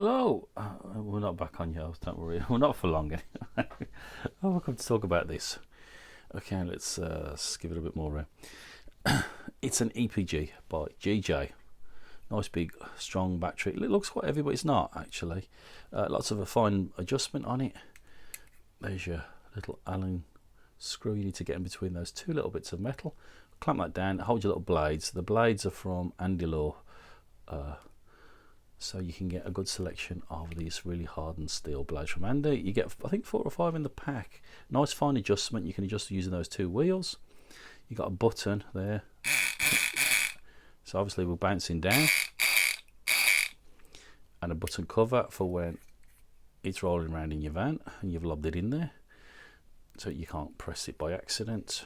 Hello. We're not back on Yales, don't worry. We're not for long anyway. Oh, we're going to talk about this. Okay, let's give it a bit more room. It's an EPG by GJ. Nice big strong battery. It looks quite heavy, but it's not actually. Lots of a fine adjustment on it. There's your little Allen screw. You need to get in between those two little bits of metal. Clamp that down. Hold your little blades. The blades are from Andy so you can get a good selection of these really hardened steel blades from Andy. You get, I think, 4 or 5 in the pack. Nice fine adjustment. You can adjust using those two wheels. You got a button there, so obviously we're bouncing down, and a button cover for when it's rolling around in your van and you've lobbed it in there, so you can't press it by accident.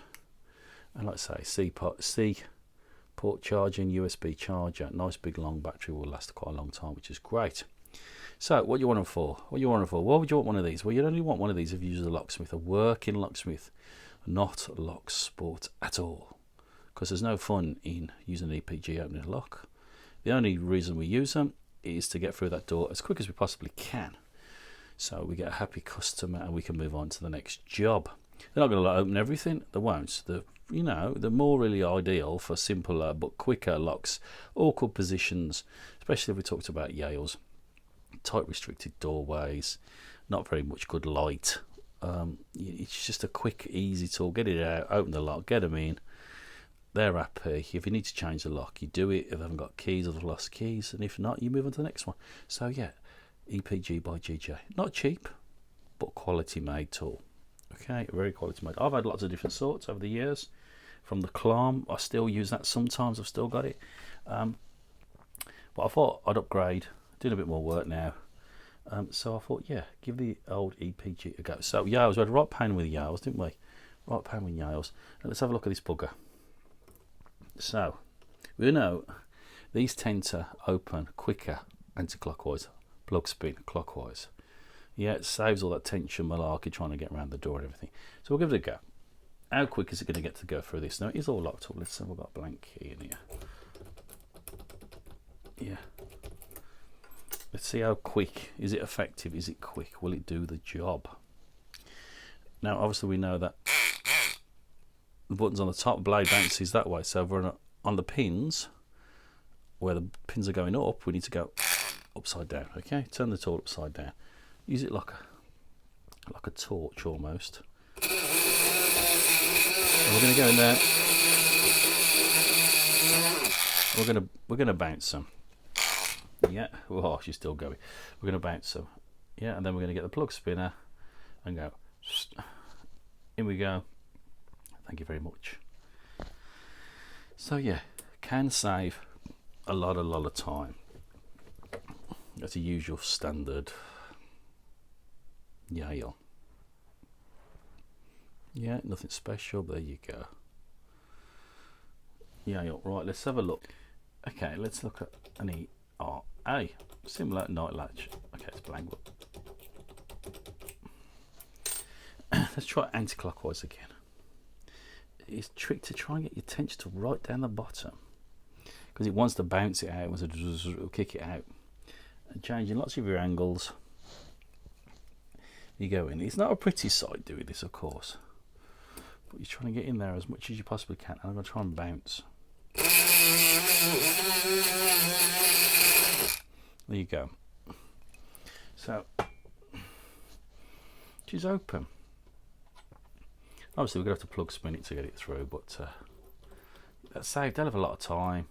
And like I say, C port charging, USB charger, nice big long battery, will last quite a long time, which is great. So what you want them for? Why would you want one of these? Well, you'd only want one of these if you use a locksmith, a working locksmith, not a lock sport at all, because there's no fun in using an EPG opening a lock. The only reason we use them is to get through that door as quick as we possibly can, so we get a happy customer and we can move on to the next job. They're not going to open everything, they won't. They're more really ideal for simpler but quicker locks, awkward positions, especially if we talked about Yales, tight restricted doorways, not very much good light. It's just a quick, easy tool. Get it out, open the lock, get them in. They're happy. If you need to change the lock, you do it. If they haven't got keys or they've lost keys, and if not, you move on to the next one. So yeah, EPG by GJ. Not cheap, but quality made tool. Okay, very quality made. I've had lots of different sorts over the years. From the Clam, I still use that sometimes. I've still got it. But I thought I'd upgrade, doing a bit more work now. So I thought, yeah, give the old EPG a go. So Yales, we had a right pain with Yales, didn't we? Right pain with Yales. And let's have a look at this bugger. So we know these tend to open quicker anti-clockwise, plug spin clockwise. Yeah, it saves all that tension malarkey trying to get around the door and everything. So we'll give it a go. How quick is it going to get to go through this? Now it is all locked up. Let's see, we've got a blank key in here. Yeah. Let's see how quick. Is it effective? Is it quick? Will it do the job? Now obviously we know that the buttons on the top, blade bounces that way. So if we're on the pins, where the pins are going up, we need to go upside down. Okay, turn the tool upside down. Use it like a torch almost. And we're going to go in there. We're going to bounce them. Yeah. Oh, she's still going. We're going to bounce them. Yeah, and then we're going to get the plug spinner and go. In we go. Thank you very much. So yeah, can save a lot of time. That's a usual standard Yale. Yeah, nothing special. There you go. Yale. Right, let's have a look. Okay, let's look at an ERA. Similar night latch. Okay, it's blank. Let's try anti-clockwise again. It's a trick to try and get your tension to right down the bottom, because it wants to bounce it out, it wants to kick it out. And changing lots of your angles. You go in. It's not a pretty sight doing this, of course, but you're trying to get in there as much as you possibly can. And I'm going to try and bounce. There you go. So she's open. Obviously we're going to have to plug spin it to get it through, but that saved a hell of a lot of time.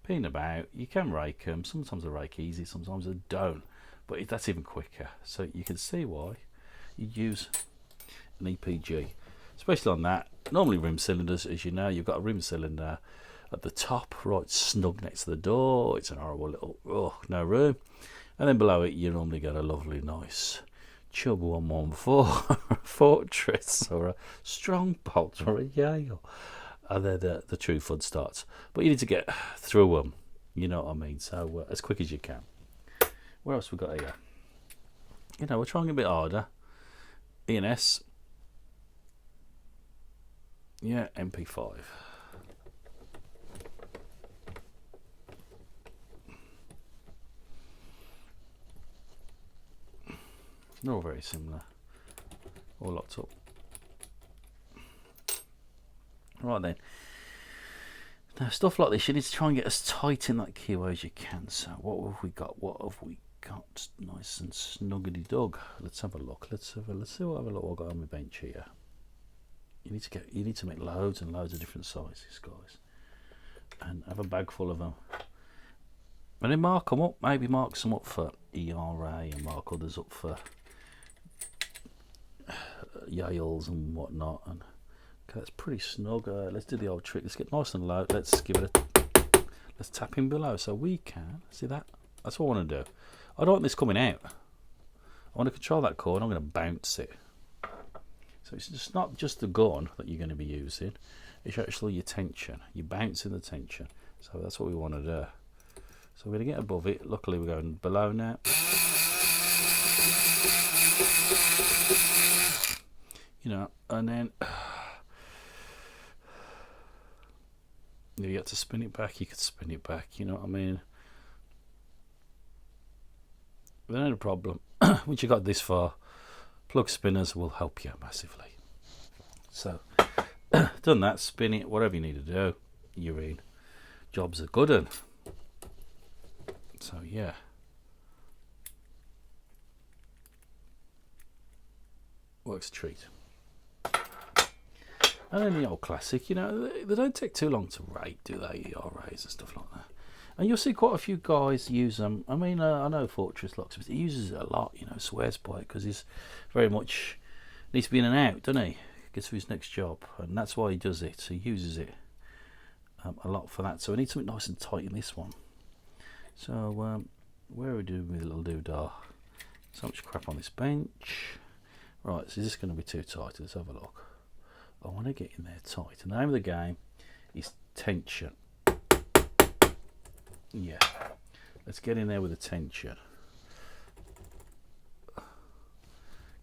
Peeing about, you can rake them. Sometimes they rake easy, sometimes they don't, but that's even quicker. So you can see why you use an EPG, especially on that. Normally rim cylinders, as you know, you've got a rim cylinder at the top, right snug next to the door. It's an horrible little, no room. And then below it you normally get a lovely nice Chub 114 Fortress or a Strong Bolt or a Yale, and then the true fun starts. But you need to get through them, you know what I mean, so as quick as you can. What else we got here? We're trying a bit harder. ENS. Yeah, MP5. They're all very similar, all locked up. Right then, now stuff like this, you need to try and get as tight in that keyway as you can. So what have we got? What have we got? Nice and snuggedy dug. Let's have a look. Let's see what I've got on my bench here. You need to make loads and loads of different sizes, guys, and have a bag full of them. And then mark them up. Maybe mark some up for ERA and mark others up for Yales and whatnot. And okay, that's pretty snug. Let's do the old trick. Let's get nice and low. Let's give it let's tap in below so we can see that. That's what I want to do. I don't want this coming out. I want to control that cord. I'm going to bounce it. So it's just not just the gun that you're going to be using. It's actually your tension. You're bouncing the tension. So that's what we want to do. So we're going to get above it. Luckily we're going below now. You know, and then you get to spin it back. You could spin it back. You know what I mean? But no problem. Once you got this far, plug spinners will help you massively. So, done that, spin it, whatever you need to do, you're in. Job's a good one. So, yeah. Works a treat. And then the old classic, you know, they don't take too long to rate, do they? ERAs and stuff like that. And you'll see quite a few guys use them. I mean, I know Fortress Locksmiths, he uses it a lot, you know, swears by it because he's very much needs to be in and out, doesn't he? Gets to his next job, and that's why he does it. So he uses it a lot for that. So we need something nice and tight in this one. So where are we doing with a little doodah? So much crap on this bench. Right, so is this going to be too tight? Let's have a look. I want to get in there tight. And the name of the game is tension. Yeah, let's get in there with the tension.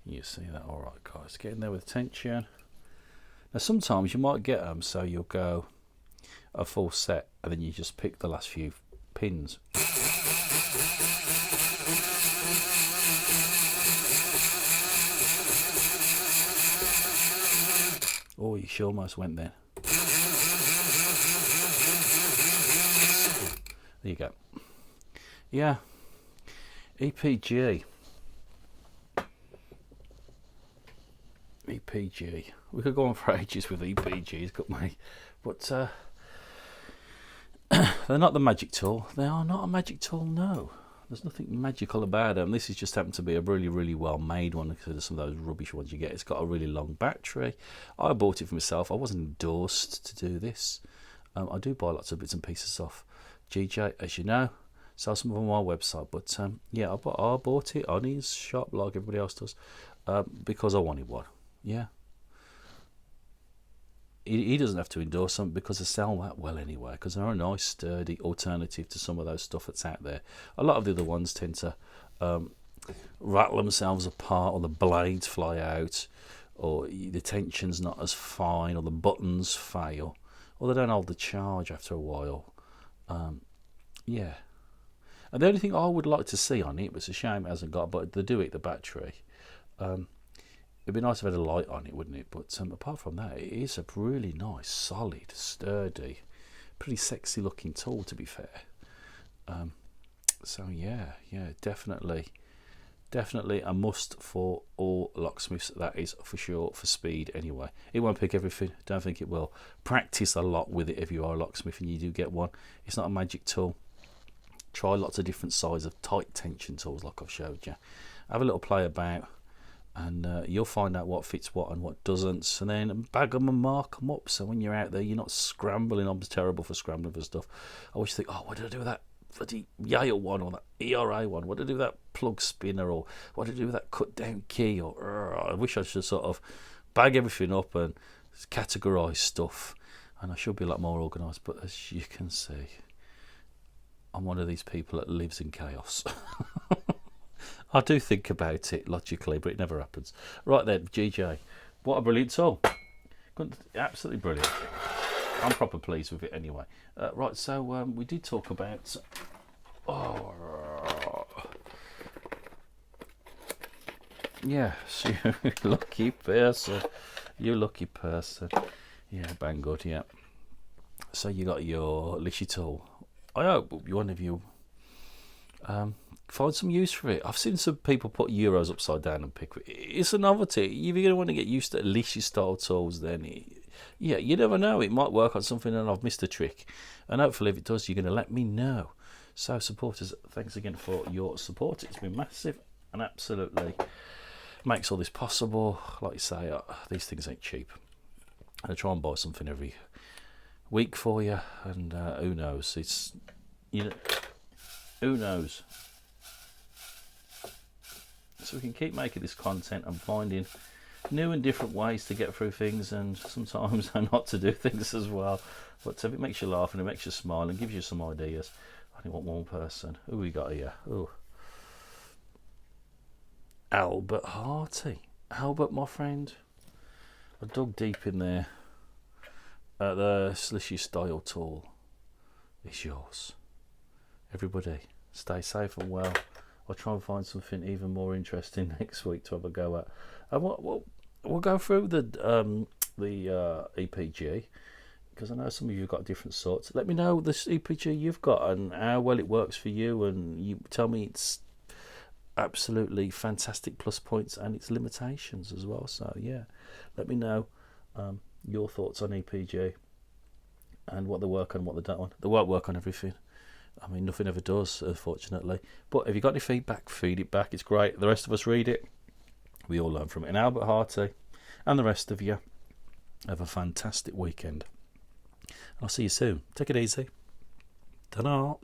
You see that? All right, guys, get in there with tension. Now, sometimes you might get them so you'll go a full set and then you just pick the last few pins. Oh, you sure almost went there. There you go. Yeah. EPG. EPG. We could go on for ages with EPGs, couldn't we? But they're not the magic tool. They are not a magic tool, no. There's nothing magical about them. This has just happened to be a really, really well made one because of some of those rubbish ones you get. It's got a really long battery. I bought it for myself. I wasn't endorsed to do this. I do buy lots of bits and pieces off GJ, as you know. Sell some of them on my website. But yeah, I bought it on his shop like everybody else does because I wanted one. Yeah. He doesn't have to endorse them because they sell that well anyway, because they're a nice sturdy alternative to some of those stuff that's out there. A lot of the other ones tend to rattle themselves apart, or the blades fly out, or the tension's not as fine, or the buttons fail, or they don't hold the charge after a while. Yeah. And the only thing I would like to see on it, was a shame it hasn't got, but they do it, the battery. It'd be nice to have had a light on it, wouldn't it? But apart from that, it is a really nice, solid, sturdy, pretty sexy looking tool, to be fair. So yeah, definitely a must for all locksmiths, that is for sure, for speed anyway. It won't pick everything, don't think it will. Practice a lot with it if you are a locksmith and you do get one. It's not a magic tool. Try lots of different sizes of tight tension tools like I've showed you. Have a little play about, and you'll find out what fits what and what doesn't, and then bag them and mark them up, so when you're out there you're not scrambling. I'm terrible for scrambling for stuff. I always think, oh, what did I do with that bloody Yale one, or that ERA one? What did I do with that plug spinner, or what did I do with that cut down key? Or I wish I should sort of bag everything up and categorise stuff, and I should be a lot more organised. But as you can see, I'm one of these people that lives in chaos. I do think about it logically, but it never happens. Right then, GJ, what a brilliant tool. Absolutely brilliant. I'm proper pleased with it anyway. Right, so we did talk about... Yes, you lucky person. You lucky person. Yeah, bang good, yeah. So you got your Lishy tool. I hope one of you find some use for it. I've seen some people put euros upside down and pick it. It's a novelty. If you're going to want to get used to Lishy style tools, then yeah, you never know. It might work on something and I've missed a trick. And hopefully if it does, you're going to let me know. So supporters, thanks again for your support. It's been massive and absolutely makes all this possible. Like you say, these things ain't cheap. I try and buy something every week for you, and who knows? It's, you know, who knows? So we can keep making this content and finding new and different ways to get through things, and sometimes not to do things as well. But if it makes you laugh and it makes you smile and gives you some ideas, I only want one person. Who we got here? Oh, Albert Harty. Albert, my friend. I dug deep in there. The Slishy style tool is yours. Everybody, stay safe and well. I'll try and find something even more interesting next week to have a go at. And we'll go through the EPG, because I know some of you have got different sorts. Let me know this EPG you've got and how well it works for you, and you tell me it's absolutely fantastic plus points and its limitations as well. So yeah, let me know your thoughts on EPG and what they work on, what they don't on. They won't work on everything. I mean, nothing ever does, unfortunately. But if you've got any feedback, feed it back. It's great. The rest of us read it. We all learn from it. And Albert Harty and the rest of you, have a fantastic weekend. I'll see you soon. Take it easy. Ta-da.